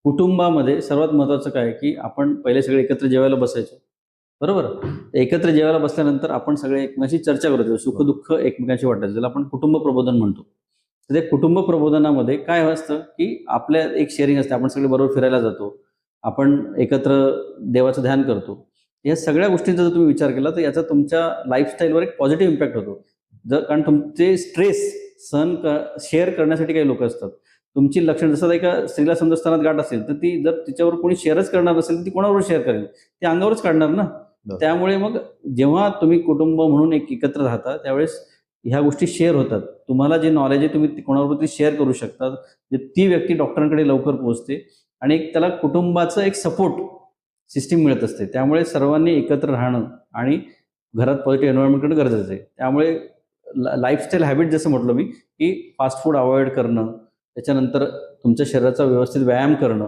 कुटुंबामध्ये सर्वात महत्त्वाचं काय आहे, की आपण पहिले सगळे एकत्र जेवायला बसायचो. बरोबर? एकत्र जेवायला बसल्यानंतर आपण सगळे एकमेकांशी चर्चा करत होतो. सुख-दुःख एकमेकांशी वाटायचं. ज्याला आपण कुटुंब प्रबोधन म्हणतो. तर ते कुटुंब प्रबोधनामध्ये काय असतं, की आपल्या एक शेअरिंग असते. आपण सगळे बरोबर फिरायला जातो. आपण एकत्र देवाचं ध्यान करतो. या सगळ्या गोष्टींचा जर तुम्ही विचार केला, तर याचा तुमच्या लाईफस्टाईलवर एक पॉझिटिव्ह इम्पॅक्ट होतो. कारण तुमचे स्ट्रेस शेअर करण्यासाठी काही लोकं असतात. तुमची लक्षणं जसं एका स्त्रीला समजा स्तनात गाठ असेल, तर ती जर तिच्यावर कोणी शेअरच करणार नसेल, तर ती कोणाबरोबर शेअर करेल? ती अंगावरच काढणार ना. बरं. त्यामुळे मग जेव्हा तुम्ही कुटुंब म्हणून एकत्र राहता, त्यावेळेस ह्या गोष्टी शेअर होतात. तुम्हाला जे नॉलेज आहे तुम्ही कोणाबरोबर ते शेअर करू शकता. ती व्यक्ती डॉक्टरांकडे लवकर पोहोचते आणि त्याला कुटुंबाचं एक सपोर्ट सिस्टम मिळत असते. त्यामुळे सर्वांनी एकत्र राहणं आणि घरात पॉझिटिव्ह एन्व्हायर्नमेंट करणं गरजेचं आहे. त्यामुळे लाईफस्टाईल हॅबिट जसं म्हटलं मी, की फास्ट फूड अव्हॉइड करणं, त्याच्यानंतर तुमच्या शरीराचा व्यवस्थित व्यायाम करणं.